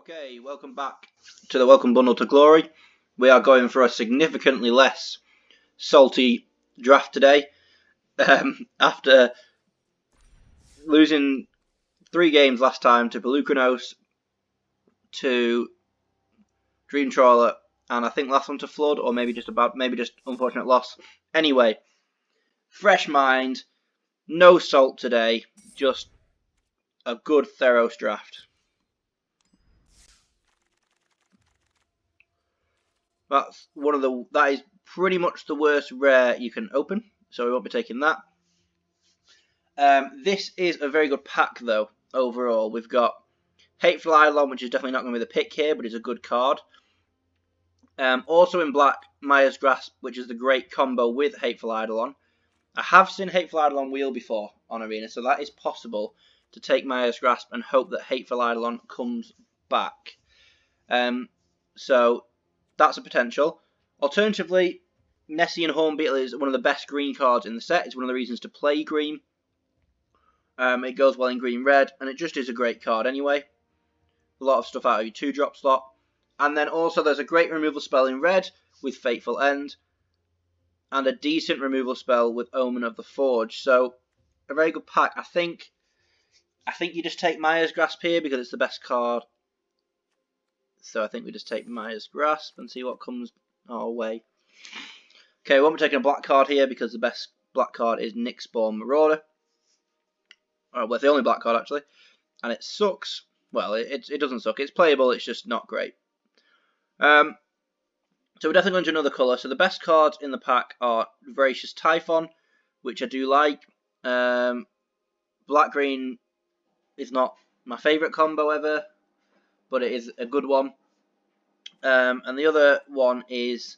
Okay, welcome back to the Welcome Bundle to Glory. We are going for a significantly less salty draft today. After losing 3 games last time to Pelucranos, to Dream Trawler, and I think last one to Flood, or maybe just unfortunate loss. Anyway, fresh mind, no salt today, just a good Theros draft. That is pretty much the worst rare you can open, so we won't be taking that. This is a very good pack though, overall. We've got Hateful Eidolon, which is definitely not going to be the pick here, but is a good card. Also in black, Maya's Grasp, which is the great combo with Hateful Eidolon. I have seen Hateful Eidolon wheel before on Arena, so that is possible to take Maya's Grasp and hope that Hateful Eidolon comes back. So that's a potential. Alternatively, Nessian Hornbeetle is one of the best green cards in the set. It's one of the reasons to play green. It goes well in green-red, and it just is a great card anyway. A lot of stuff out of your 2-drop slot. And then also there's a great removal spell in red with Fateful End, and a decent removal spell with Omen of the Forge. So, a very good pack. I think you just take Maya's Grasp here because it's the best card. So I think we just take Maya's Grasp and see what comes our way. Okay, we won't be taking a black card here because the best black card is Nyxborn Marauder. Well, it's the only black card actually, and it sucks. Well, it doesn't suck. It's playable. It's just not great. So we're definitely going to another colour. So the best cards in the pack are Voracious Typhon, which I do like. Black green is not my favourite combo ever, but it is a good one. And the other one is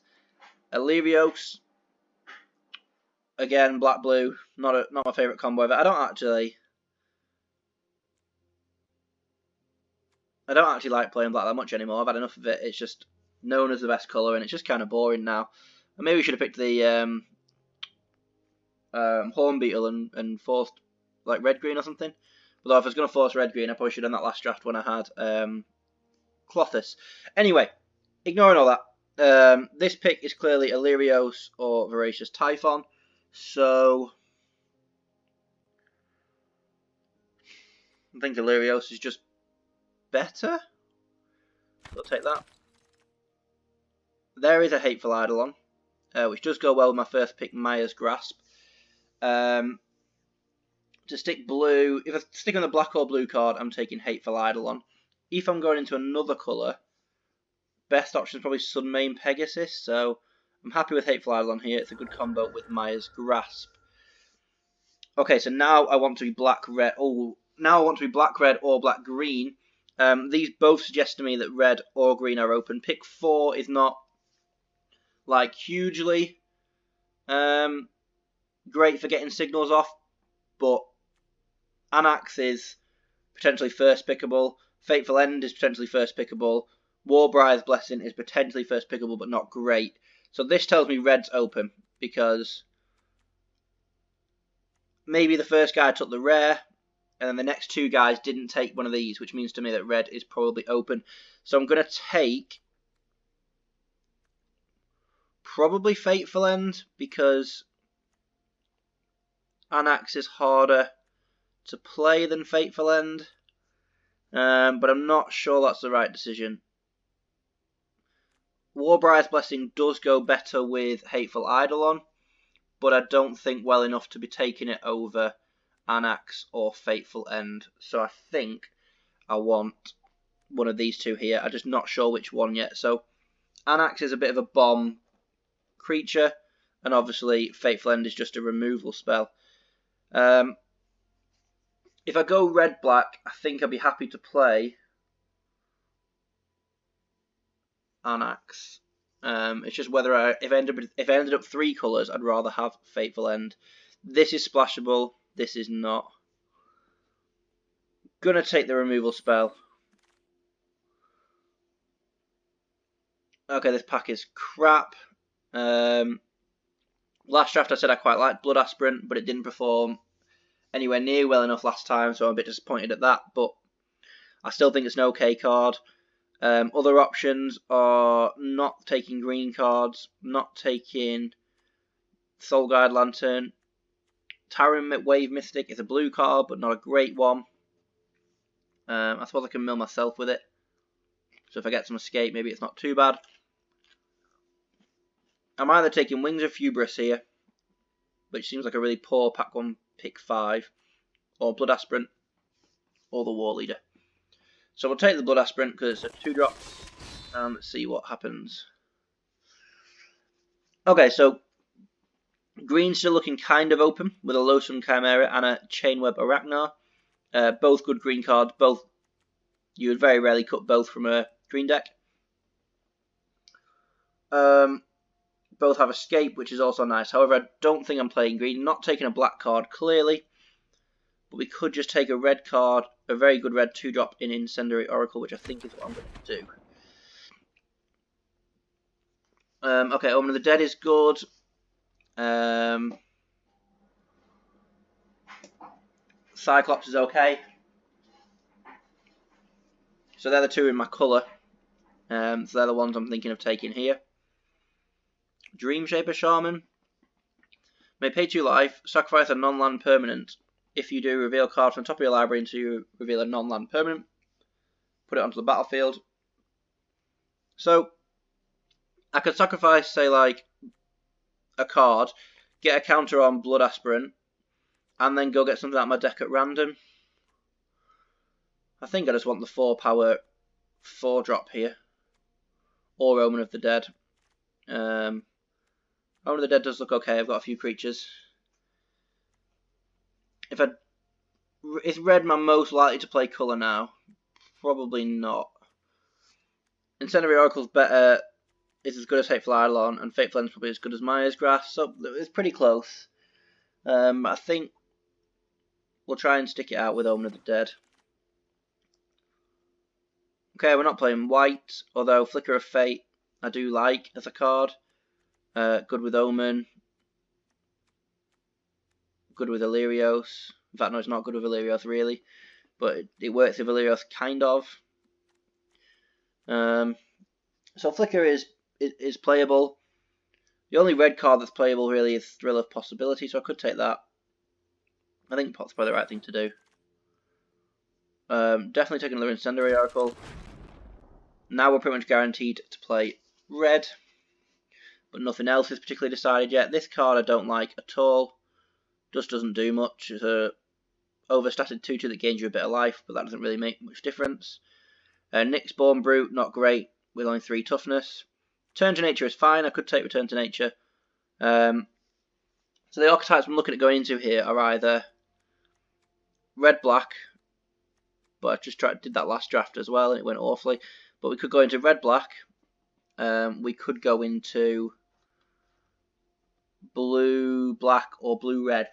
Illyrios. Again, black blue, not my favourite combo ever. I don't actually like playing black that much anymore. I've had enough of it. It's just known as the best colour, and it's just kind of boring now. And maybe we should have picked the Hornbeetle and forced like red green or something. Although if I was going to force red green, I probably should have done that last draft when I had Clothis. Anyway, ignoring all that, this pick is clearly Illyrios or Voracious Typhon. So I think Illyrios is just better. We'll take that. There is a Hateful Eidolon, which does go well with my first pick, Maya's Grasp. To stick blue, if I stick on the black or blue card, I'm taking Hateful Eidolon. If I'm going into another colour, best option is probably Sunmane Pegasus, so I'm happy with Hateful Eidolon here. It's a good combo with Maya's Grasp. Okay, so now I want to be black-red. Oh, now I want to be black-red or black-green. These both suggest to me that red or green are open. Pick 4 is not like hugely great for getting signals off, but Anax is potentially first pickable. Fateful End is potentially first pickable. Warbriar's Blessing is potentially first pickable, but not great. So this tells me red's open, because maybe the first guy took the rare, and then the next 2 guys didn't take one of these, which means to me that red is probably open. So I'm going to take probably Fateful End, because Anax is harder to play than Fateful End. But I'm not sure that's the right decision. Warbriar's Blessing does go better with Hateful Eidolon, but I don't think well enough to be taking it over Anax or Fateful End. So I think I want one of these 2 here. I'm just not sure which one yet. So Anax is a bit of a bomb creature, and obviously Fateful End is just a removal spell. If I go red-black, I think I'd be happy to play Anax. It's just whether if I ended up 3 colours, I'd rather have Fateful End. This is splashable. This is not. Gonna take the removal spell. Okay, this pack is crap. Last draft I said I quite liked Blood Aspirant, but it didn't perform anywhere near well enough last time, so I'm a bit disappointed at that. But I still think it's an okay card. Other options are not taking green cards, not taking Soul Guide Lantern. Tyrant Wave Mystic is a blue card, but not a great one. I suppose I can mill myself with it. So if I get some escape, maybe it's not too bad. I'm either taking Wings of Hubris here, which seems like a really poor pack 1 pick 5, or Blood Aspirant, or the War Leader. So we'll take the Blood Aspirant because it's a 2-drop, and let's see what happens. Okay, so green's still looking kind of open with a Losum Chimera and a Chainweb Arachnar. Both good green cards. Both you would very rarely cut both from a green deck. Both have Escape, which is also nice. However, I don't think I'm playing green. Not taking a black card, clearly. But we could just take a red card, a very good red 2-drop in Incendiary Oracle, which I think is what I'm going to do. Okay, Omen of the Dead is good. Cyclops is okay. So they're the two in my colour. So they're the ones I'm thinking of taking here. Dream Shaper Shaman. May pay 2 life, sacrifice a non-land permanent. If you do, reveal cards from the top of your library until you reveal a non-land permanent. Put it onto the battlefield. So, I could sacrifice, say, like, a card, get a counter on Blood Aspirant, and then go get something out of my deck at random. I think I just want the 4-power 4-drop here. Or Omen of the Dead. Omen of the Dead does look okay. I've got a few creatures. Is red my most likely to play colour now? Probably not. Incendiary Oracle's better. It's as good as Fateful Eidolon, and Fateful End's probably as good as Maya's Grass, so it's pretty close. I think we'll try and stick it out with Omen of the Dead. Okay, we're not playing white, although Flicker of Fate I do like as a card. Good with Omen. Good with Illyrios. In fact, no, it's not good with Illyrios really, but it works with Illyrios kind of. So Flicker is playable. The only red card that's playable really is Thrill of Possibility, so I could take that. I think Pot's probably the right thing to do. Definitely taking another Incendiary Oracle. Now we're pretty much guaranteed to play red, but nothing else is particularly decided yet. This card I don't like at all. Just doesn't do much. It's a overstated 2/2 that gains you a bit of life, but that doesn't really make much difference. Nyx Born Brute, not great, with only 3 toughness. Return to Nature is fine. I could take Return to Nature. So the archetypes I'm looking at going into here are either red-black, but I just did that last draft as well and it went awfully. But we could go into red-black. We could go into blue-black or blue-red.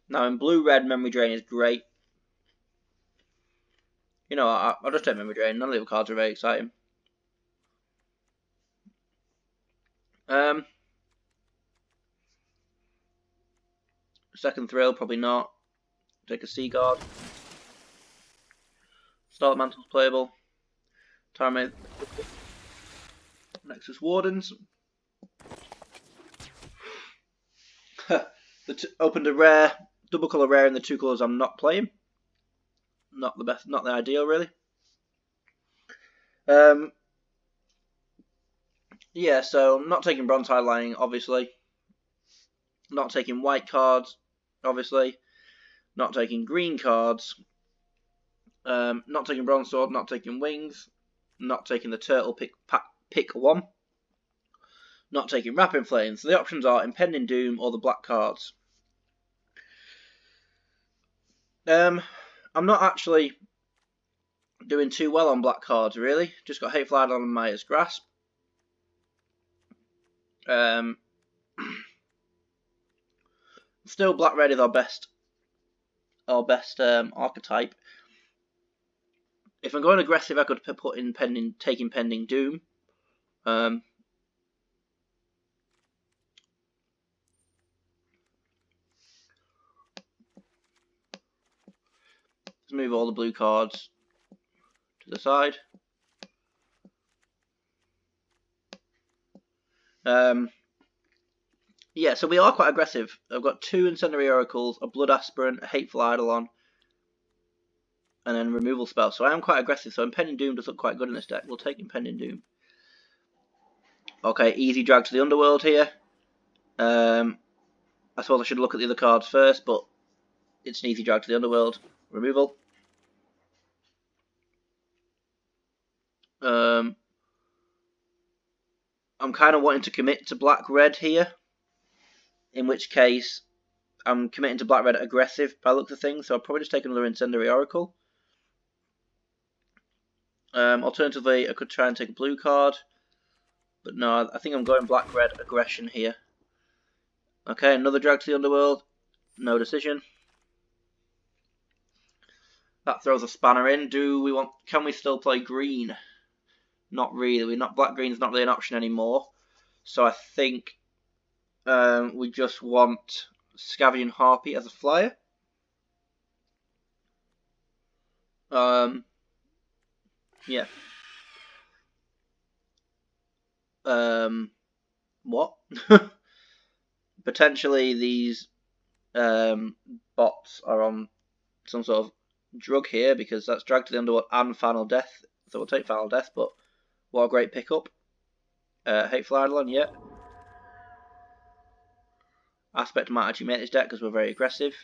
Now in blue-red, Memory Drain is great. You know, I'll just take Memory Drain. None of the other cards are very exciting. Second Thrill, probably not. Take a Sea Guard. Starlight Mantle's playable. Tyrant Nexus Wardens. Opened a rare, double colour rare in the 2 colours I'm not playing. Not the best, not the ideal really. Yeah, so not taking bronze highlighting, obviously. Not taking white cards, obviously. Not taking green cards. Not taking bronze sword, not taking wings. Not taking the turtle pick 1. Not taking Rapping Flames. So the options are Impending Doom or the black cards. I'm not actually doing too well on black cards, really. Just got Hateful Eidolon and Maya's Grasp. Still, black red is our best archetype. If I'm going aggressive, I could put in take Impending Doom. Let's move all the blue cards to the side. Yeah, so we are quite aggressive. I've got 2 Incendiary Oracles, a Blood Aspirant, a Hateful Eidolon, and then removal spell. So I am quite aggressive. So Impending Doom does look quite good in this deck. We'll take Impending Doom. Okay, easy drag to the Underworld here. I suppose I should look at the other cards first, but it's an easy drag to the Underworld. Removal. I'm kind of wanting to commit to black-red here, in which case I'm committing to black-red aggressive by the looks of things, so I'll probably just take another Incendiary Oracle. Alternatively, I could try and take a blue card, but no, I think I'm going black-red aggression here. Okay, another drag to the Underworld. No decision. That throws a spanner in. Can we still play green? Not really. Black-green's not really an option anymore. So I think we just want Scavenging Harpy as a flyer. Yeah. What? Potentially these bots are on some sort of drug here, because that's drag to the Underworld and Final Death. So we'll take Final Death, but what a great pickup. Hateful Eidolon, yeah. Aspect might actually make this deck because we're very aggressive.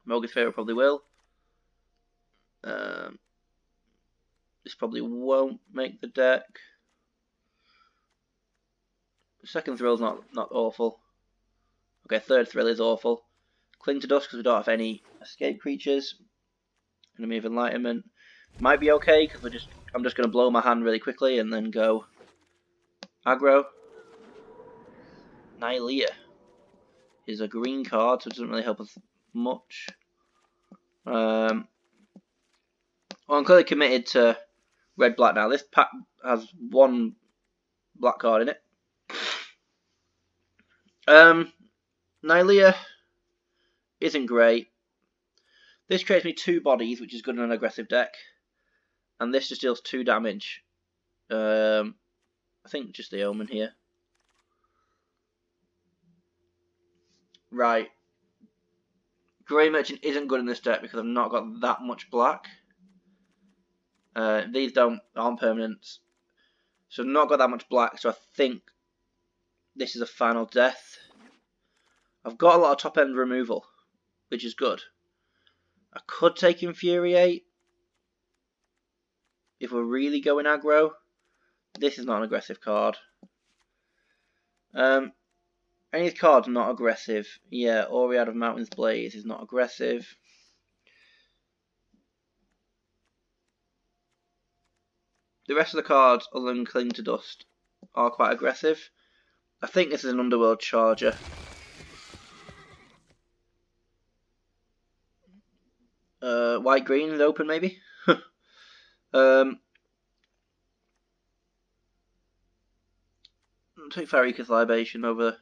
Moga's Pharaoh probably will. This probably won't make the deck. Second Thrill's not awful. Okay, third Thrill is awful. Cling to Dust because we don't have any escape creatures. Enemy of Enlightenment might be okay because I'm just going to blow my hand really quickly and then go aggro. Nylea is a green card, so it doesn't really help us much. Well, I'm clearly committed to red-black now. This pack has 1 black card in it. Nylea isn't great. This creates me 2 bodies, which is good in an aggressive deck. And this just deals 2 damage. I think just the Omen here. Right. Grey Merchant isn't good in this deck because I've not got that much black. These aren't permanents. So I've not got that much black, so I think this is a Final Death. I've got a lot of top end removal, which is good. I could take Infuriate if we're really going aggro. This is not an aggressive card. Any card's not aggressive. Yeah, Oread of Mountain's Blaze is not aggressive. The rest of the cards, other than Cling to Dust, are quite aggressive. I think this is an Underworld Charger. White-green is open, maybe? Take Pharika's Libation over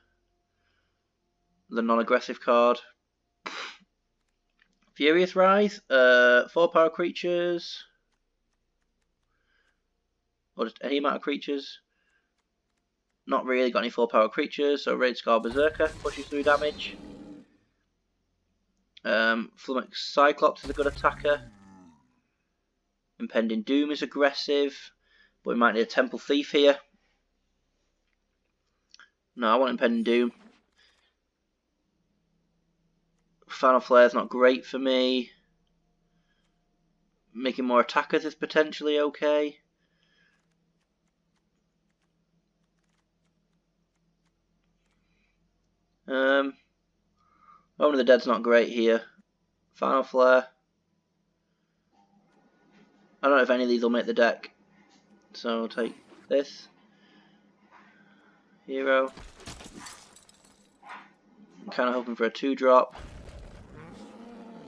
the non-aggressive card. Furious Rise, 4 power creatures, or just any amount of creatures. Not really got any 4 power creatures, so Raid Scar Berserker pushes through damage. Flummox Cyclops is a good attacker. Impending Doom is aggressive, but we might need a Temple Thief here. No, I want Impending Doom. Final Flare is not great for me. Making more attackers is potentially okay. Omen of the Dead's not great here. Final Flare. I don't know if any of these will make the deck, so I'll take this. Hero. I'm kind of hoping for a 2-drop.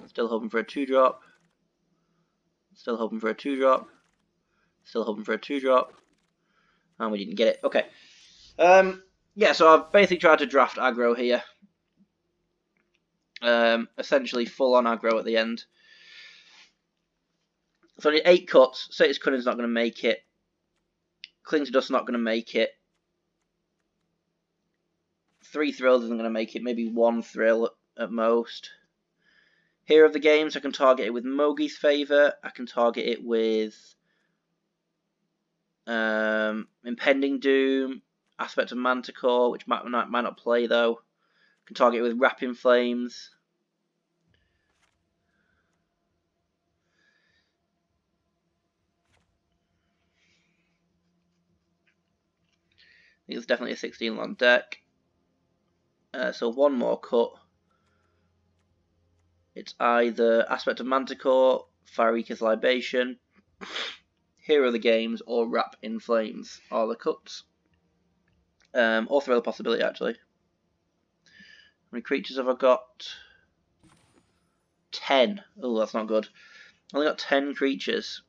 Still hoping for a 2-drop. Still hoping for a 2-drop. Still hoping for a 2-drop. And we didn't get it. Okay. Yeah, so I've basically tried to draft aggro here. Essentially full on aggro at the end. So I need 8 cuts. Satyrs Cunning's not going to make it. Cling to Dust's not going to make it. 3 thrills isn't going to make it. Maybe 1 thrill at most. Hero of the Games, I can target it with Mogi's Favour. I can target it with Impending Doom, Aspect of Manticore, which might not play though. I can target it with Wrapping Flames. I think it's definitely a 16 land deck. So 1 more cut. It's either Aspect of Manticore, Farika's Libation, Hero of the Games, or Wrap in Flames are the cuts. Or throw the possibility actually. How many creatures have I got? 10. Oh, that's not good. I only got 10 creatures.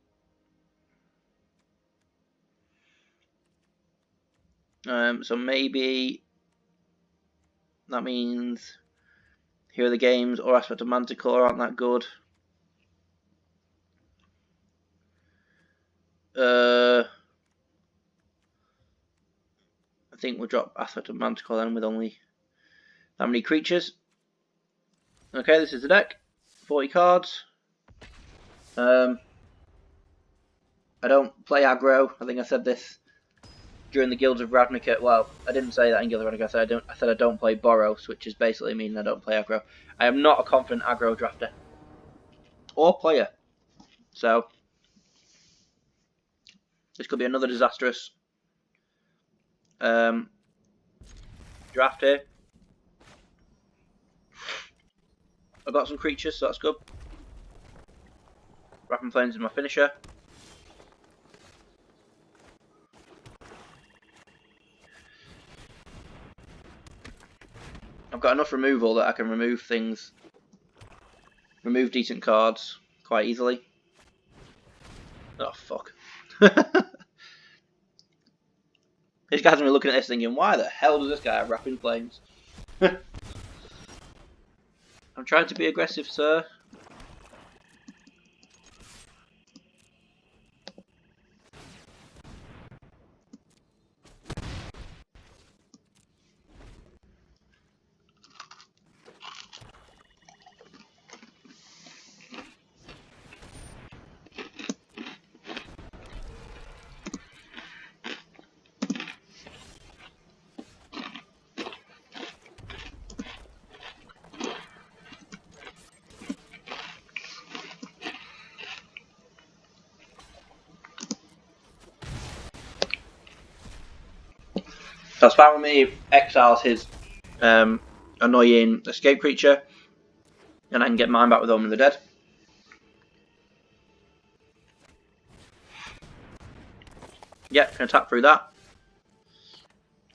So maybe that means Hero of the Games or Aspect of Manticore aren't that good. I think we'll drop Aspect of Manticore then with only that many creatures. Okay, this is the deck. 40 cards. I don't play aggro. I think I said this during the Guilds of Ravnica. Well, I didn't say that in Guilds of Ravnica. I said I don't play Boros, which is basically meaning I don't play aggro. I am not a confident aggro drafter or player. So this could be another disastrous draft here. I've got some creatures, so that's good. Wrapping Flames is my finisher. I've got enough removal that I can remove things, remove decent cards quite easily. Oh, fuck. This guy's gonna be looking at this thinking, why the hell does this guy have Wrapping Flames? I'm trying to be aggressive, sir. That's fine with me. Exiles his annoying escape creature, and I can get mine back with Home of the Dead. Yeah, can attack through that,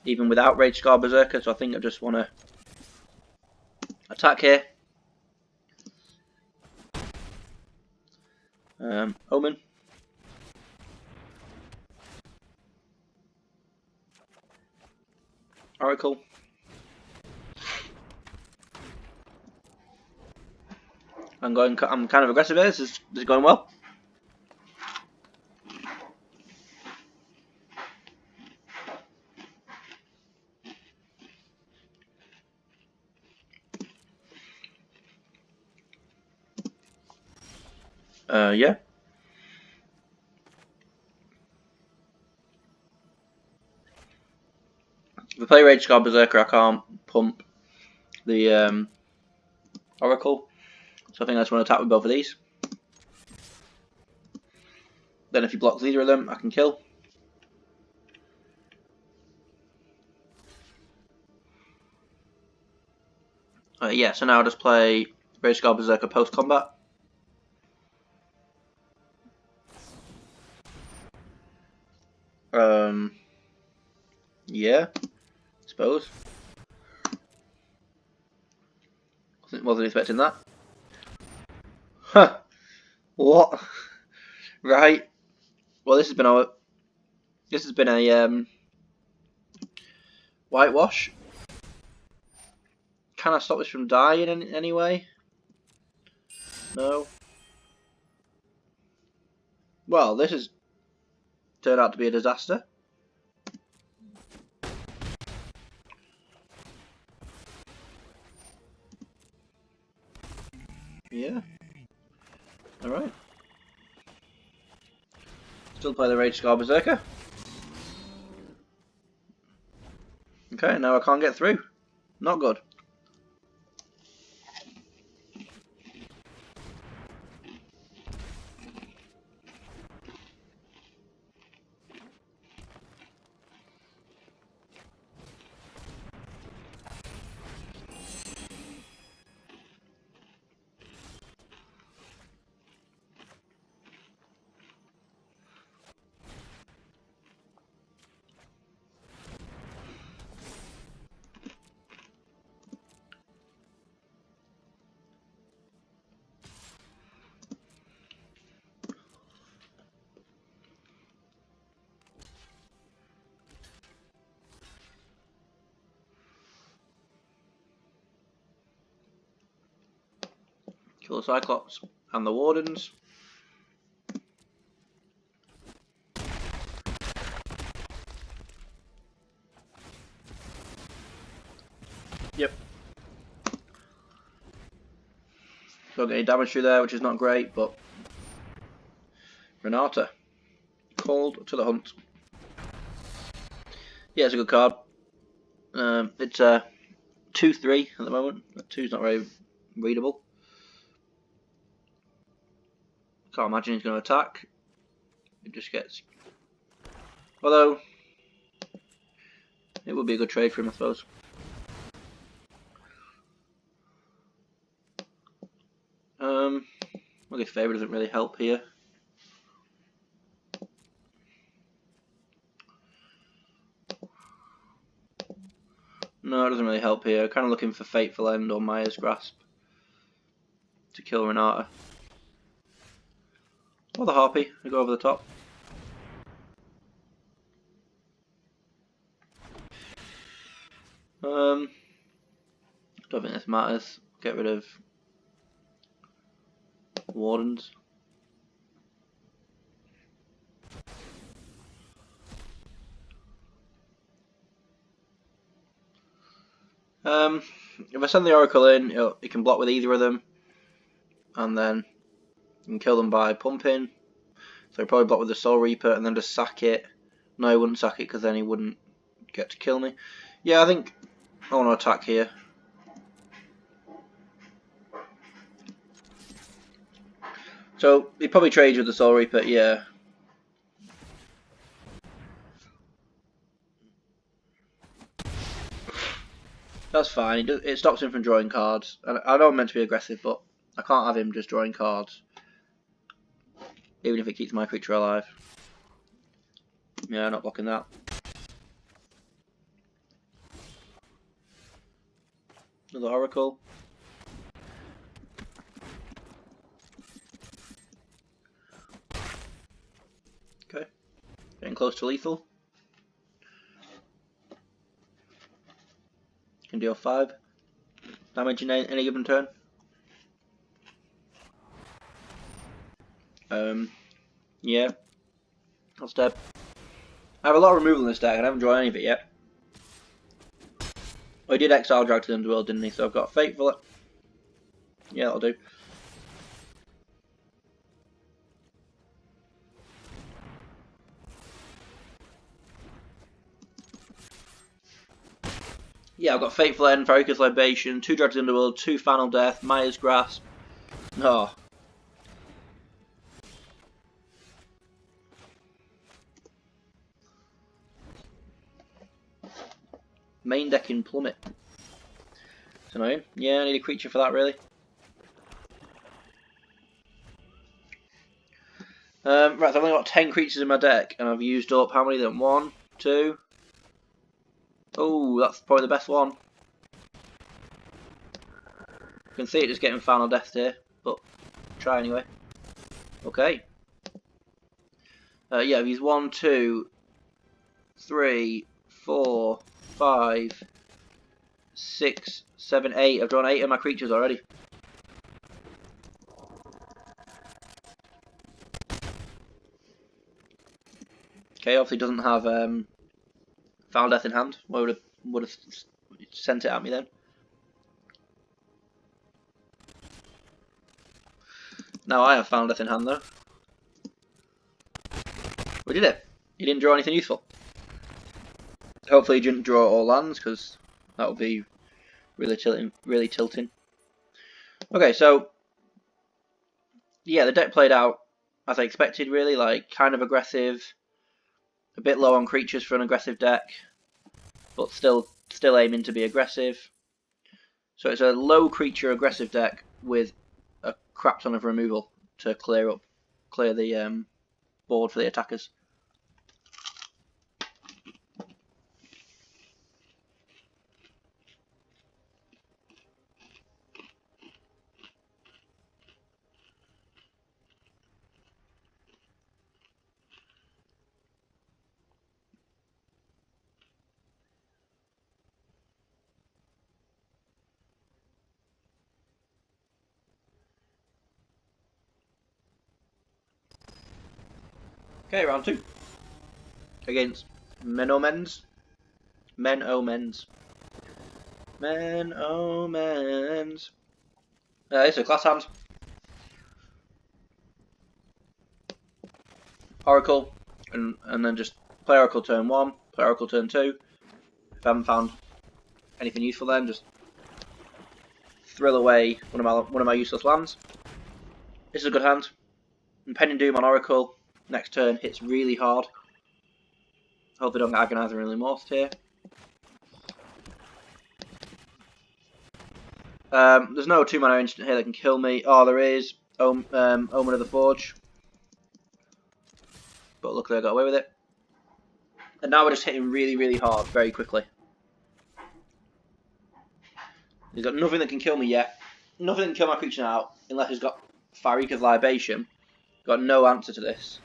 even without Rage Scar Berserker. So I think I just want to attack here. Omen. Oracle. I'm kind of aggressive here. This is going well. Yeah. If I play Rage Scar Berserker, I can't pump the Oracle. So I think I just want to attack with both of these. Then if he blocks either of them, I can kill. Yeah, so now I'll just play Rage Scar Berserker post combat. Yeah, I suppose. Wasn't expecting that. Huh. What? Right. Well, this has been a whitewash. Can I stop this from dying in any way? No. Well, this has turned out to be a disaster. Yeah. Alright. Still play the Rage Scar Berserker. Okay, now I can't get through. Not good. Kill the Cyclops and the Wardens. Yep. Don't get any damage through there, which is not great, but Renata. Called to the hunt. Yeah, it's a good card. It's 2-3 at the moment. 2's not very readable. Can't imagine he's going to attack. It just gets... Although, it would be a good trade for him, I suppose. Well, his favour doesn't really help here. No, it doesn't really help here. Kind of looking for Fateful End or Maya's Grasp to kill Renata. Or the Harpy, I go over the top. Don't think this matters. Get rid of Wardens. If I send the Oracle in, it can block with either of them, and then you can kill them by pumping. So I'd probably block with the Soul Reaper and then just sack it. No, I wouldn't sack it because then he wouldn't get to kill me. Yeah, I think I want to attack here. So he probably trades with the Soul Reaper, yeah. That's fine. It stops him from drawing cards. And I know I'm meant to be aggressive, but I can't have him just drawing cards. Even if it keeps my creature alive. Yeah, not blocking that. Another Oracle. Okay. Getting close to lethal. Can deal 5 damage in any given turn. Yeah. That's dead. I have a lot of removal in this deck and I haven't drawn any of it yet. Oh, he did exile Drag to the Underworld, didn't he? So I've got Fateful. Yeah, that'll do. Yeah, I've got Fateful End, Varika's Libation, 2 Drag to the Underworld, 2 Final Death, Maya's Grasp. Oh. Main deck in Plummet. It's annoying. Yeah, I need a creature for that, really. Right, so I've only got 10 creatures in my deck, and I've used up how many of them? 1, 2. Oh, that's probably the best one. You can see it just getting Final Death here, but try anyway. Okay. Yeah, I've used 1, 2, 3, 4, 5, 6, 7, 8. I've drawn 8 of my creatures already. Okay, obviously doesn't have Foul Death in hand. Why would have sent it at me then? Now I have Foul Death in hand though. We did it. You didn't draw anything useful. Hopefully you didn't draw all lands, because that would be really tilting. Okay, so yeah, the deck played out as I expected, really, like kind of aggressive, a bit low on creatures for an aggressive deck, but still aiming to be aggressive. So it's a low creature aggressive deck with a crap ton of removal to clear the board for the attackers. Okay, round 2 against Men-O-Mens. Men-O-Mens. Men-O-Mens. It's a class hand. Oracle, and then just play Oracle turn 1, play Oracle turn 2. If I haven't found anything useful then, just thrill away one of my useless lands. This is a good hand. Impending Doom on Oracle, next turn hits really hard. Hope they don't get Agonizing Remorse here. There's no 2-mana instant here that can kill me. Oh, there is. Omen of the Forge. But luckily I got away with it. And now we're just hitting really hard, very quickly. He's got nothing that can kill me yet. Nothing that can kill my creature now, unless he's got Farika's Libation. Got no answer to this.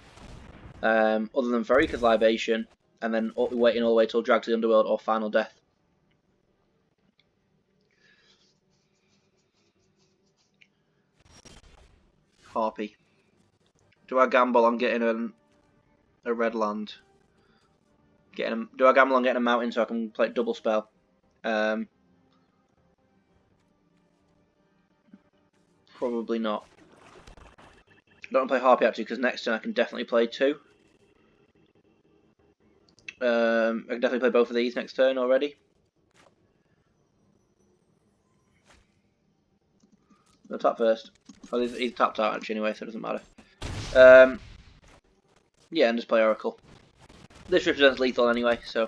Other than Farika's Libation, and then waiting all the way till Drag to the Underworld or Final Death. Harpy. Do I gamble on getting a red land? Do I gamble on getting a mountain so I can play double spell? Probably not. I don't want to play Harpy actually, because next turn I can definitely play 2. I can definitely play both of these next turn already. I'll tap first. Oh, he's tapped out actually anyway, so it doesn't matter. Yeah, and just play Oracle. This represents lethal anyway, so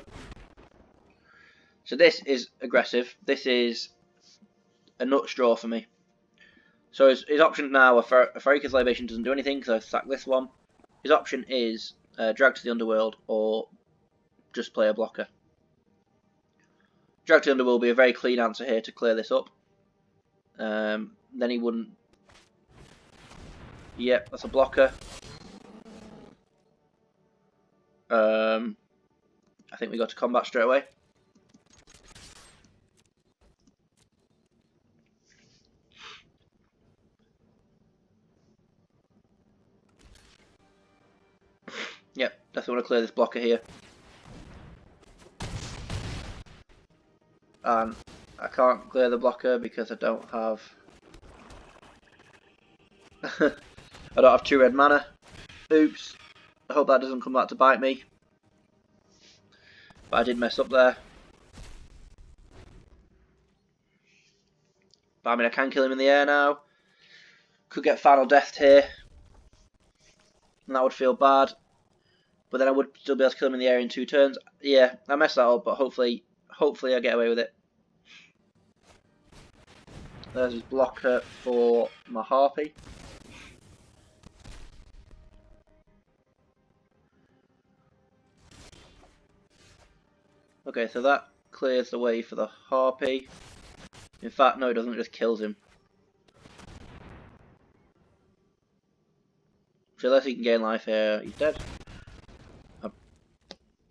this is aggressive. This is a nut straw for me. So his option now, Farika's Libation doesn't do anything because I sacked this one. His option is Drag to the Underworld or just play a blocker. Drag to the Underworld will be a very clean answer here to clear this up. Then he wouldn't. Yep, that's a blocker. I think we got to combat straight away. Yep, definitely want to clear this blocker here. And I can't clear the blocker because I don't have I don't have 2 red mana. Oops. I hope that doesn't come back to bite me. But I did mess up there. But I mean, I can kill him in the air now. Could get Final Death here. And that would feel bad. But then I would still be able to kill him in the air in 2 turns. Yeah, I messed that up, but hopefully I get away with it. There's his blocker for my Harpy. Okay, so that clears the way for the Harpy. In fact, no, it doesn't, it just kills him. So unless he can gain life here, he's dead. I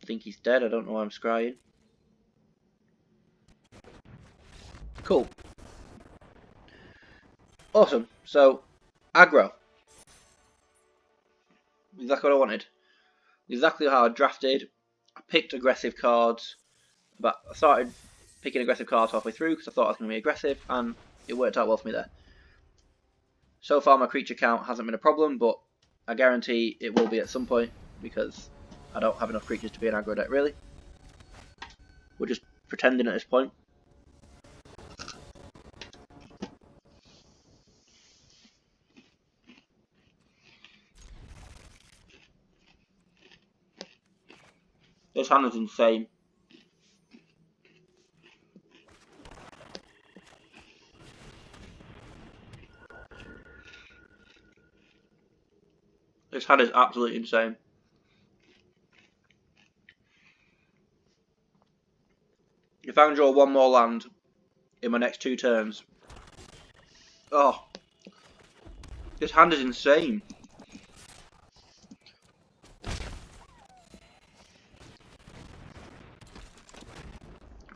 think he's dead, I don't know why I'm scrying. Cool. Awesome, so, aggro. Exactly what I wanted. exactly how I drafted. I picked aggressive cards, but I started picking aggressive cards halfway through because I thought I was going to be aggressive, and it worked out well for me there. So far my creature count hasn't been a problem, but I guarantee it will be at some point because I don't have enough creatures to be an aggro deck really. We're just pretending at this point. This hand is insane. This hand is absolutely insane. If I can draw one more land in my next 2 turns, oh, this hand is insane.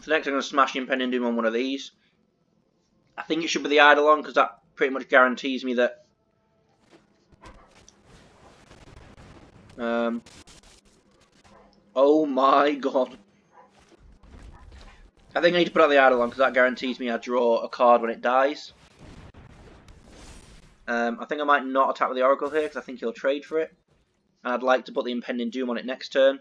So next I'm going to smash Impending Doom on one of these. I think it should be the Eidolon because that pretty much guarantees me that oh my god. I think I need to put out the Eidolon because that guarantees me I draw a card when it dies. I think I might not attack with the Oracle here because I think he'll trade for it. And I'd like to put the Impending Doom on it next turn.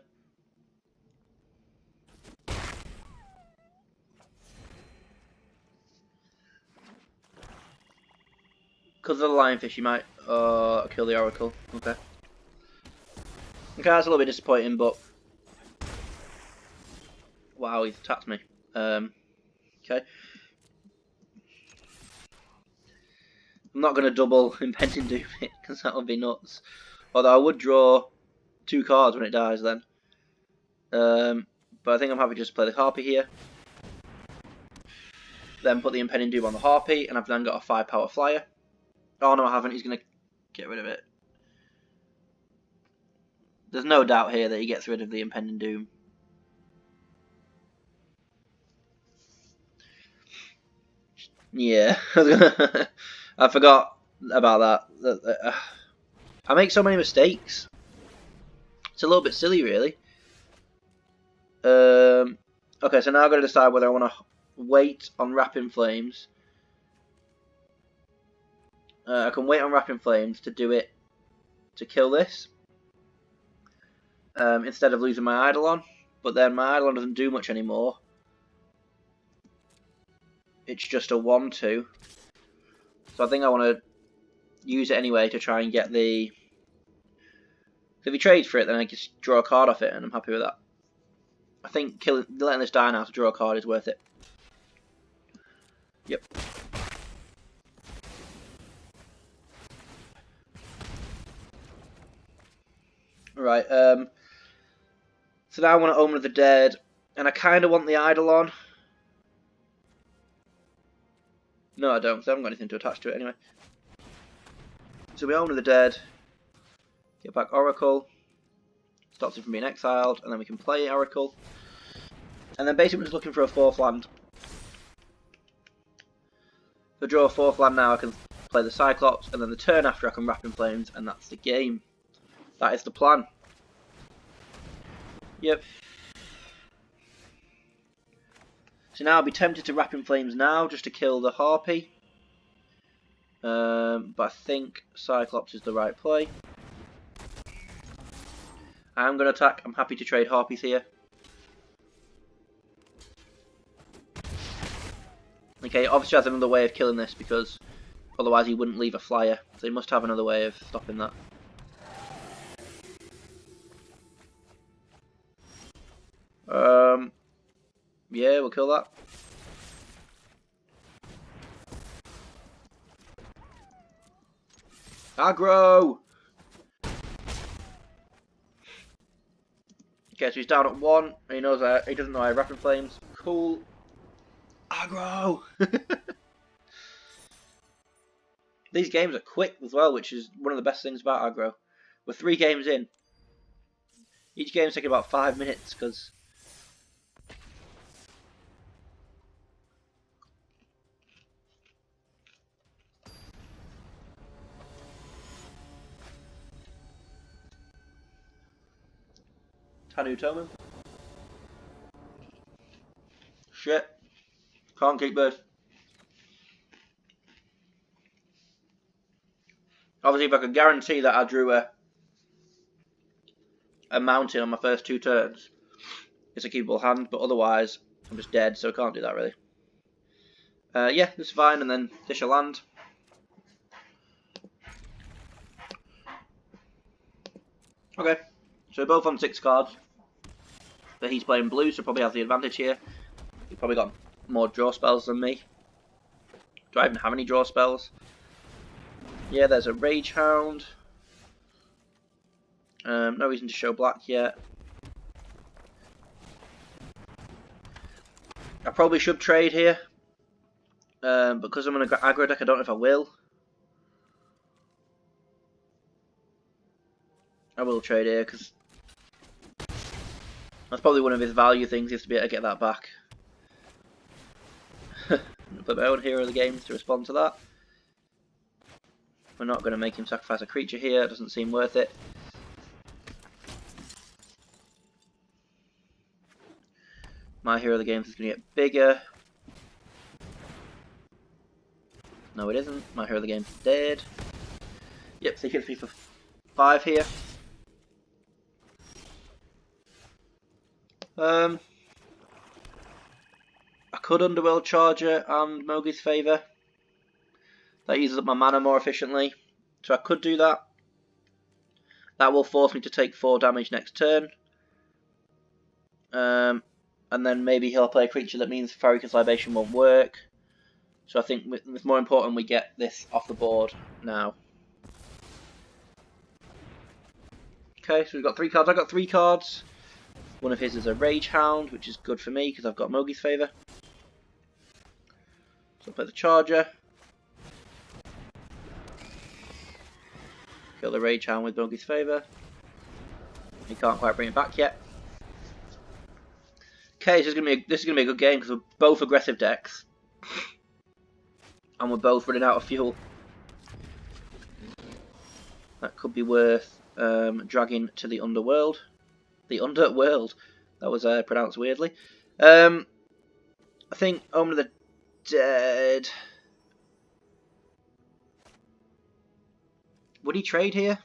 Because of the Lionfish, you might kill the Oracle. Okay. Okay, that's a little bit disappointing, but wow, he's attacked me. Okay. I'm not going to double Impending Doom it, because that would be nuts. Although I would draw 2 cards when it dies then. But I think I'm happy to just play the Harpy here. Then put the Impending Doom on the Harpy, and I've then got a 5-power flyer. Oh no, I haven't. He's going to get rid of it. There's no doubt here that he gets rid of the Impending Doom. Yeah, I forgot about that. I make so many mistakes. It's a little bit silly, really. Okay, so now I've got to decide whether I want to wait on Wrapping Flames. I can wait on Wrapping Flames to do it, to kill this, instead of losing my Eidolon. But then my Eidolon doesn't do much anymore. It's just a 1/2. So I think I want to use it anyway to try and get the... If he trades for it, then I just draw a card off it, and I'm happy with that. I think letting this die now to draw a card is worth it. Yep. Right, so now I want to Omen of the Dead, and I kind of want the Eidolon. No, I don't, because I haven't got anything to attach to it anyway. So we Omen of the Dead, get back Oracle, stops him from being exiled, and then we can play Oracle. And then basically we're just looking for a 4th land. If I draw a 4th land now, I can play the Cyclops, and then the turn after I can Wrapping Flames, and that's the game. That is the plan. Yep. So now I'll be tempted to Wrapping Flames now, just to kill the Harpy. But I think Cyclops is the right play. I'm going to attack. I'm happy to trade Harpies here. Okay, obviously has another way of killing this because otherwise he wouldn't leave a flyer. So he must have another way of stopping that. Yeah, we'll kill that. Aggro! Okay, so he's down at 1. He knows he doesn't know I have Wrapping Flames. Cool. Aggro! These games are quick as well, which is one of the best things about Aggro. We're 3 games in. Each game's taking about 5 minutes because Tanu Toman. Shit. Can't keep this. Obviously, if I could guarantee that I drew a mountain on my first 2 turns, it's a keepable hand, but otherwise, I'm just dead, so I can't do that really. Yeah, this is fine, and then dish a land. Okay, so we're both on 6 cards. But he's playing blue, so probably has the advantage here. He probably got more draw spells than me. Do I even have any draw spells? Yeah, there's a Rage Hound. No reason to show black yet. I probably should trade here. Because I'm on an aggro deck, I don't know if I will. I will trade here, because that's probably one of his value things, is to be able to get that back. I'm going to put my own hero of the game to respond to that. We're not going to make him sacrifice a creature here, it doesn't seem worth it. My hero of the game is going to get bigger. No, it isn't. My hero of the game is dead. Yep, so he gets me for 5 here. I could Underworld Charger and Mogi's Favour. That uses up my mana more efficiently. So I could do that. That will force me to take 4 damage next turn. And then maybe he'll play a creature that means Furicous Libation won't work. So I think it's more important we get this off the board now. Okay, so we've got 3 cards. I've got 3 cards. One of his is a Rage Hound, which is good for me because I've got Mogi's Favour. So I'll play the Charger. Kill the Rage Hound with Mogi's Favour. He can't quite bring it back yet. Okay, this is gonna be a good game because we're both aggressive decks, and we're both running out of fuel. That could be worth dragging to the Underworld. The Underworld. That was pronounced weirdly. I think Omen of the Dead. Would he trade here?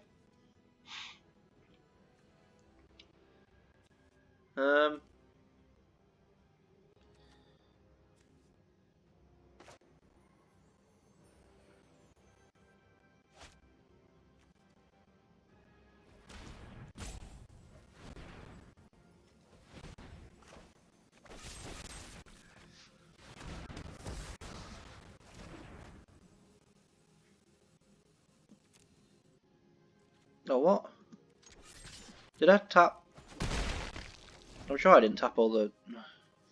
Oh, what? Did I tap? I'm sure I didn't tap all the...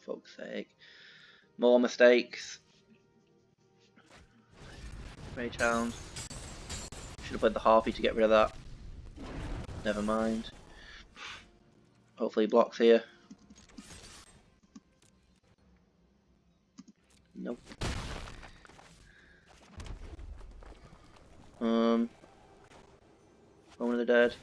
Fuck's sake. More mistakes. Rage Hound. Should have played the Harpy to get rid of that. Never mind. Hopefully he blocks here. Nope. Omen of the Dead.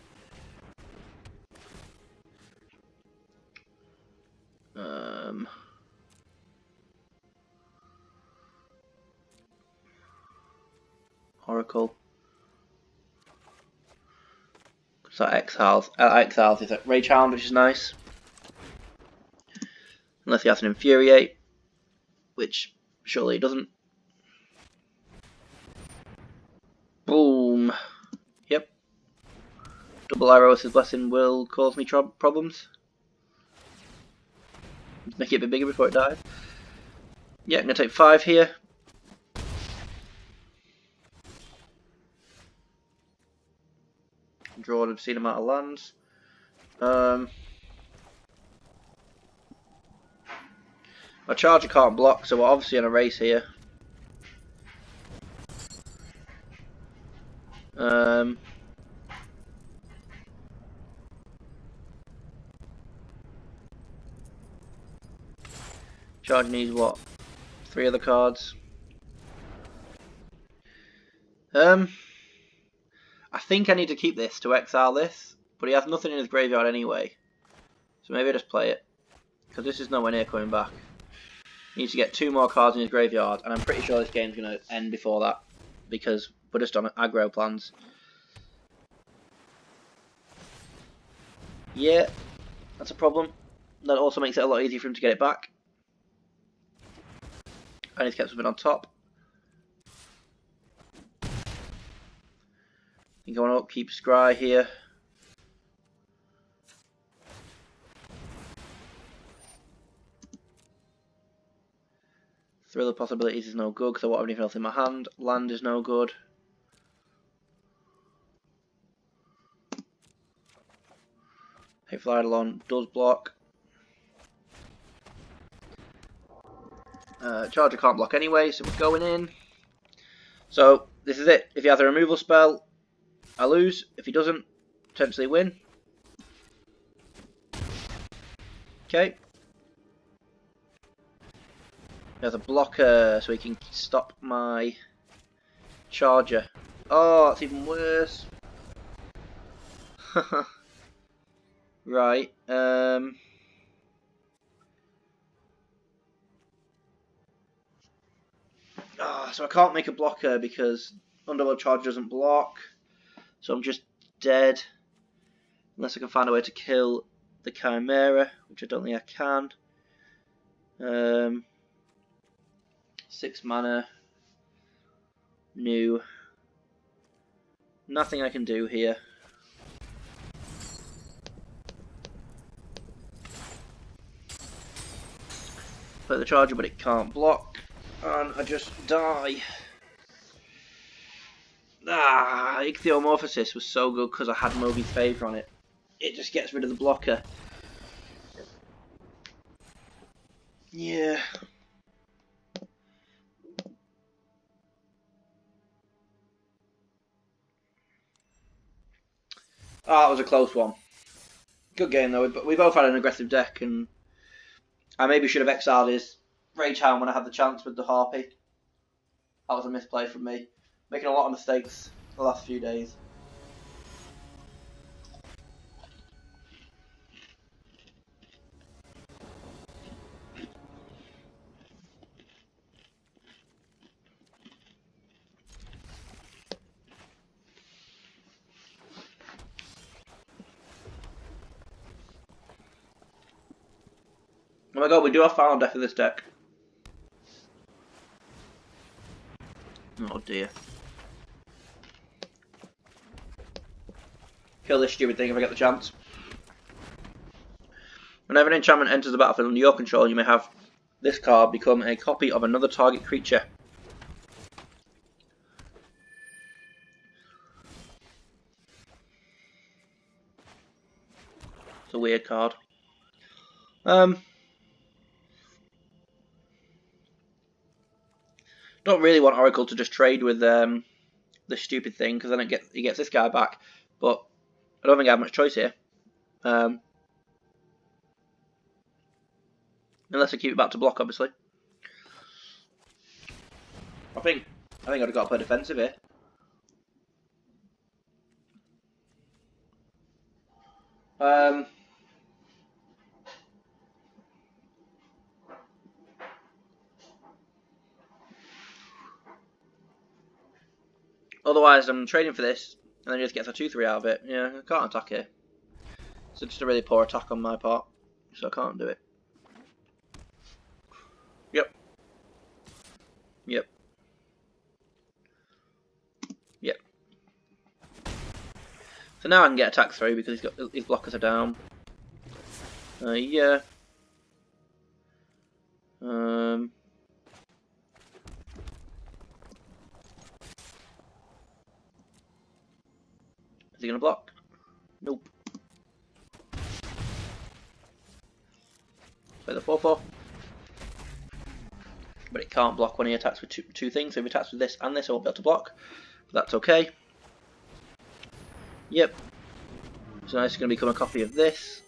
Oracle. So exiles is a Rage Hound, which is nice. Unless he has an Infuriate, which surely he doesn't. Boom. Yep. Double Arrows' Blessing will cause me problems. Let's make it a bit bigger before it dies. Yeah, I'm going to take 5 here. Draw an obscene amount of lands. My Charger can't block, so we're obviously in a race here. Charger needs what? 3 other cards. I think I need to keep this to exile this, but he has nothing in his graveyard anyway. So maybe I just play it, because this is nowhere near coming back. He needs to get 2 more cards in his graveyard, and I'm pretty sure this game's going to end before that, because we're just on aggro plans. Yeah, that's a problem. That also makes it a lot easier for him to get it back. And he's kept something on top. You going up, keep Scry here. Thriller Possibilities is no good because I won't have anything else in my hand. Land is no good. Hateful Eidolon does block. Charger can't block anyway, so we're going in. So this is it. If he has a removal spell, I lose. If he doesn't, potentially win. Okay. He has a blocker, so he can stop my charger. Oh, that's even worse. Right. So I can't make a blocker because Underworld Charge doesn't block. So I'm just dead. Unless I can find a way to kill the Chimera, which I don't think I can. 6 mana. New. Nothing I can do here. Play the Charger, but it can't block. And I just die. Ichthyomorphosis was so good because I had Moby's Favour on it. It just gets rid of the blocker. Yeah. That was a close one. Good game though. We both had an aggressive deck, and I maybe should have exiled his Rage Hound when I had the chance with the Harpy. That was a misplay from me. Making a lot of mistakes the last few days. Oh my god, we do have final deck in this deck. Oh dear. Kill this stupid thing if I get the chance. Whenever an enchantment enters the battlefield under your control, you may have this card become a copy of another target creature. It's a weird card. Don't really want Oracle to just trade with this stupid thing because then he gets this guy back. But I don't think I have much choice here. Unless I keep it back to block, obviously. I think I'd have got to play defensive here. Otherwise, I'm trading for this, and then he just gets a 2/3 out of it. Yeah, I can't attack here. So just a really poor attack on my part, so I can't do it. Yep. Yep. Yep. So now I can get attack through because his blockers are down. Yeah. Is he gonna block? Nope. Play the 4/4. But it can't block when he attacks with two things. So if he attacks with this and this, I won't be able to block. But that's okay. Yep. So now it's going to become a copy of this.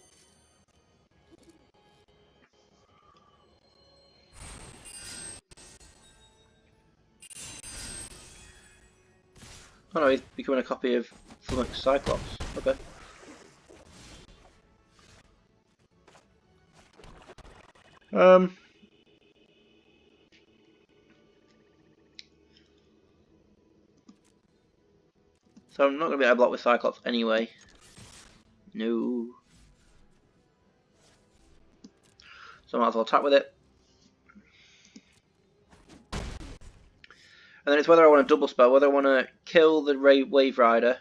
Oh no, he's becoming a copy of Flummox Cyclops. Okay. So I'm not going to be able to block with Cyclops anyway. No. So I might as well attack with it. And then it's whether I want to double spell, whether I want to kill the Wave Rider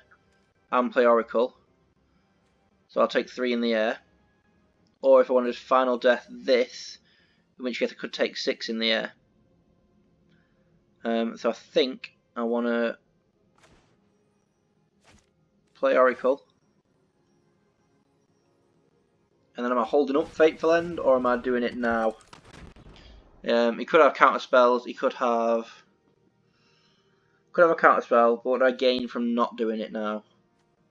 and play Oracle. So I'll take 3 in the air. Or if I want to just Final Death this, in which case I could take 6 in the air. So I think I want to play Oracle. And then am I holding up Fateful End, or am I doing it now? He could have counter spells. He could have a counter spell. But what do I gain from not doing it now?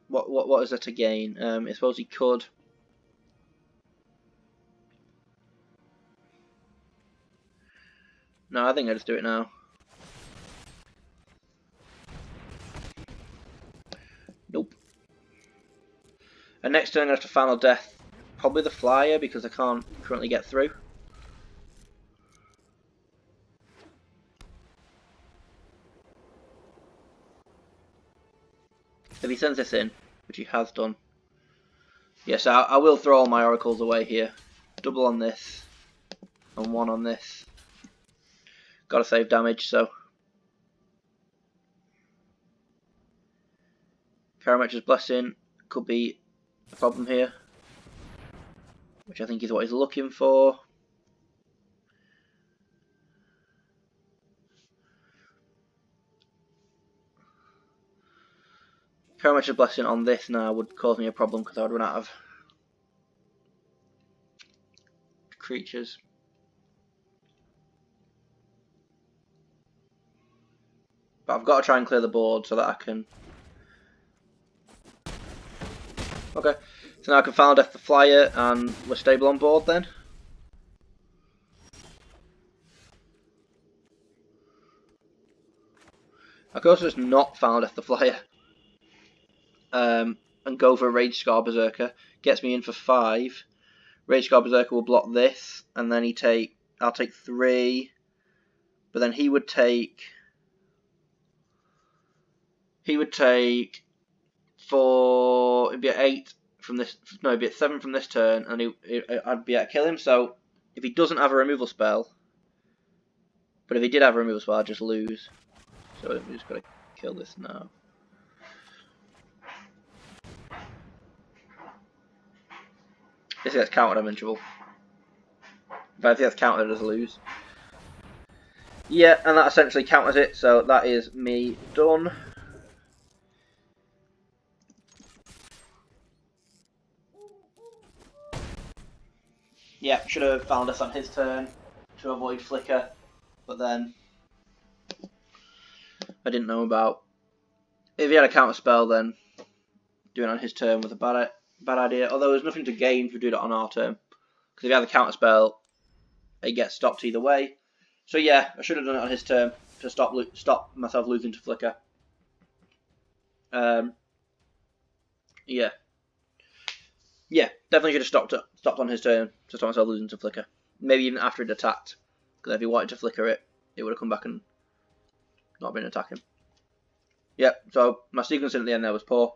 What is there to gain? I suppose he could. No, I think I just do it now. Nope. And next turn I'm going to have to Final Death probably the Flyer because I can't currently get through. If he sends this in, which he has done. Yes, I will throw all my Oracles away here. Double on this and 1 on this. Gotta save damage, so. Karametra's Blessing could be a problem here, which I think is what he's looking for. Karametra's Blessing on this now would cause me a problem because I would run out of creatures. But I've got to try and clear the board so that I can. Okay, so now I can Final Death the Flyer and we're stable on board then. I could also just not Final Death the Flyer and go for a Rage Scar Berserker. Gets me in for 5. Rage Scar Berserker will block this, and then I'll take 3, but then he would take 4, it'd be at 8 from this, no, it'd be at 7 from this turn, and I'd be able to kill him. So if he doesn't have a removal spell, but if he did have a removal spell, I'd just lose. So we just gotta kill this now. If that's countered, I'm in trouble. If I think that's countered, I just lose. Yeah, and that essentially counters it, so that is me done. Yeah, should have found us on his turn to avoid Flicker, but then I didn't know about. If he had a counter spell, then doing it on his turn was a bad idea. Although there's nothing to gain for doing it on our turn, because if he had a counter spell, it gets stopped either way. So yeah, I should have done it on his turn to stop myself losing to Flicker. Yeah, definitely should have stopped on his turn to stop myself losing to Flicker. Maybe even after it attacked, because if he wanted to Flicker it, it would have come back and not been attacking. Yep, so my sequencing at the end there was poor,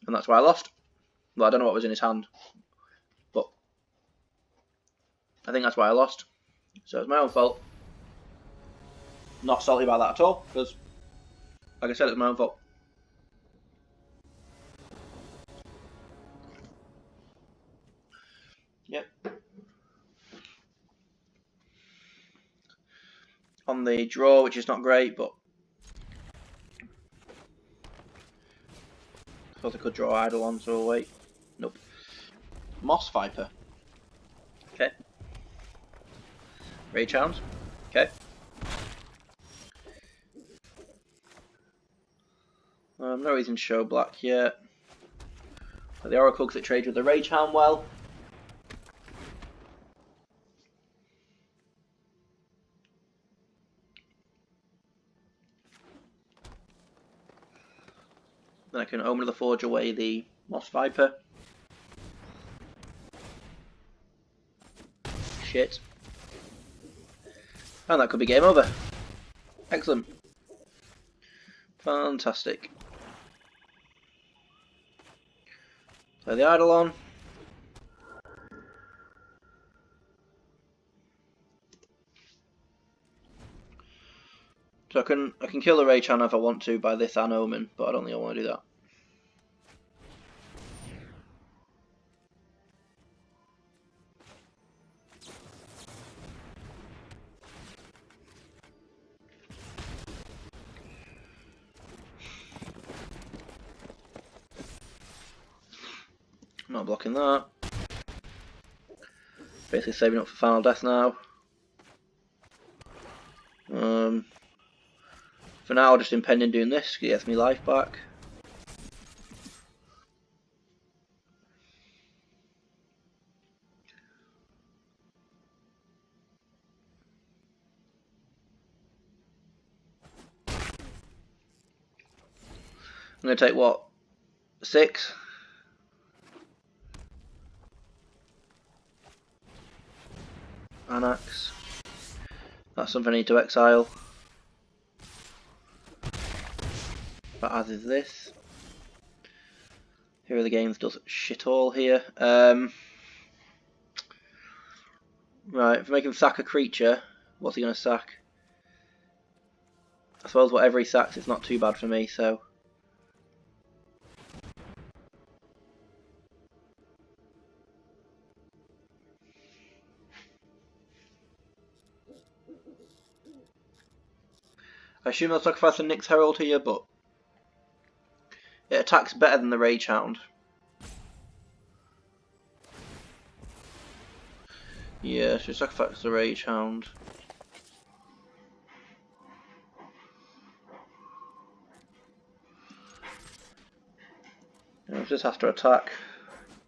and that's why I lost. Well, I don't know what was in his hand, but I think that's why I lost. So it's my own fault. Not salty about that at all, because, like I said, it's my own fault. Yep. On the draw, which is not great, but I suppose I could draw Idle on, so we'll wait. Nope. Moss Viper. Okay. Rage Hounds. Okay. No reason to show black yet. But the Oracle, because it trades with the Rage Hound well. Then I can Omen of the Forge away the Moss Viper. shit. And that could be game over. Excellent. Fantastic. Play the Eidolon. So I can kill the Raychan if I want to by this An Omen, but I don't think I want to do that. I'm not blocking that. Basically saving up for final death now. For now, just impending doing this, it gets me life back. I'm going to take what? 6? Anax. That's something I need to exile. But as is this. Here are the games does shit all here. Right, if I make him sack a creature, what's he going to sack? I suppose whatever he sacks, it's not too bad for me, so. I assume I'll sacrifice the Nyx Herald here, but it attacks better than the Rage Hound. Yeah, should sacrifice the Rage Hound. It just has to attack.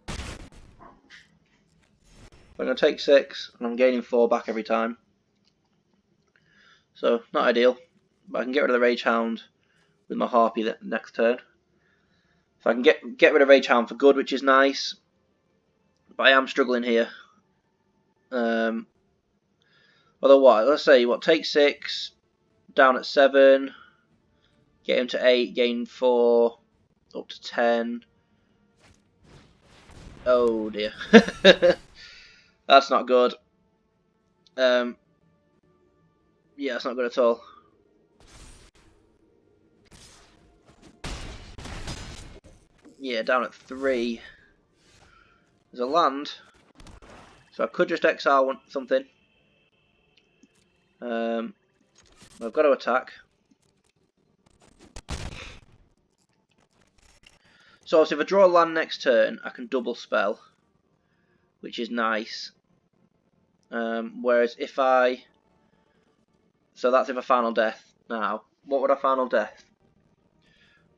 I'm going to take 6, and I'm gaining 4 back every time. So, not ideal. But I can get rid of the Rage Hound with my Harpy the next turn. So I can get rid of Rage Hound for good, which is nice. But I am struggling here. Although what? Let's say, what, take 6, down at 7, get him to 8, gain 4, up to 10. Oh dear. That's not good. Yeah, that's not good at all. Yeah, down at 3. There's a land. So I could just exile something. I've got to attack. So obviously if I draw a land next turn, I can double spell, which is nice. Whereas if I... So that's if I final death. Now, what would I final death?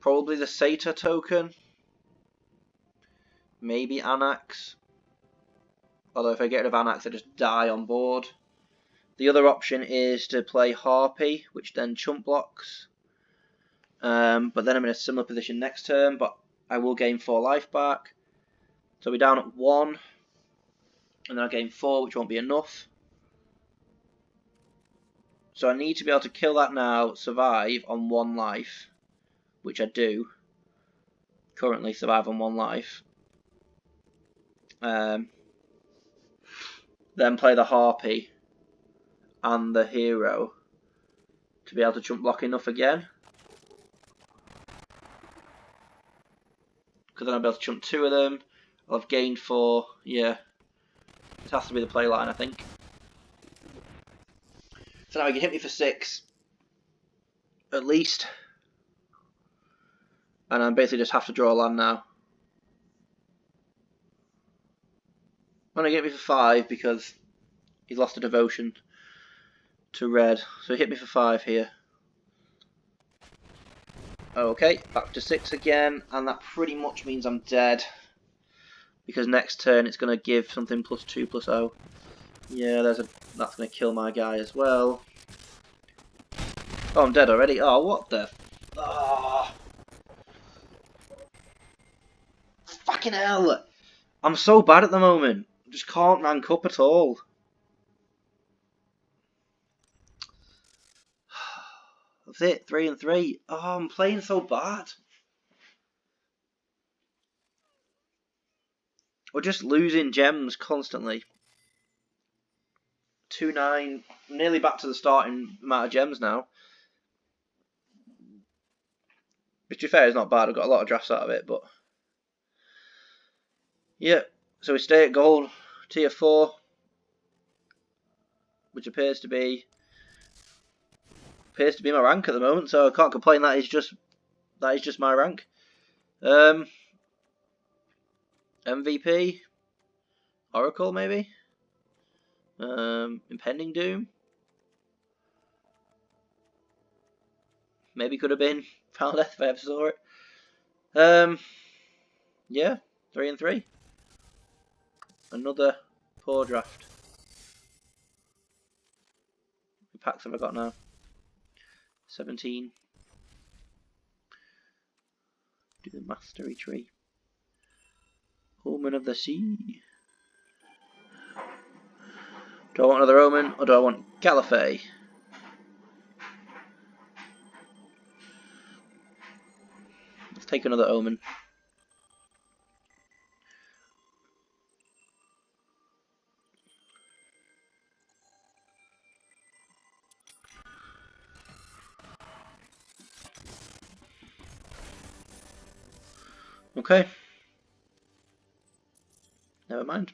Probably the Satyr token. Maybe Anax. Although if I get rid of Anax, I just die on board. The other option is to play Harpy, which then chump blocks. But then I'm in a similar position next turn, but I will gain 4 life back. So we're down at 1. And then I'll gain 4, which won't be enough. So I need to be able to kill that now, survive on 1 life. Which I do. Currently survive on 1 life. Then play the Harpy and the Hero to be able to chump block enough again. Because then I'll be able to chump 2 of them. I'll have gained 4. Yeah. This has to be the play line, I think. So now he can hit me for 6. At least. And I basically just have to draw a land now. I'm going to get me for 5 because he's lost a devotion to red. So he hit me for 5 here. Okay, back to 6 again, and that pretty much means I'm dead. Because next turn it's going to give something +2/+0. Yeah, that's going to kill my guy as well. Oh, I'm dead already. Oh, what the... Oh. Fucking hell! I'm so bad at the moment. Just can't rank up at all. That's it, 3 and 3. Oh, I'm playing so bad. We're just losing gems constantly. 2-9, nearly back to the starting amount of gems now. Which, to be fair, is not bad. I've got a lot of drafts out of it, but yeah. So we stay at gold, tier 4, which appears to be my rank at the moment. So I can't complain. That is just my rank. MVP, Oracle maybe. Impending Doom. Maybe could have been Final Death if I ever saw it. Yeah, 3 and 3. Another poor draft. How many packs have I got now? 17. Do the mastery tree. Omen of the Sea. Do I want another Omen or do I want Gallifrey? Let's take another Omen. Okay. Never mind.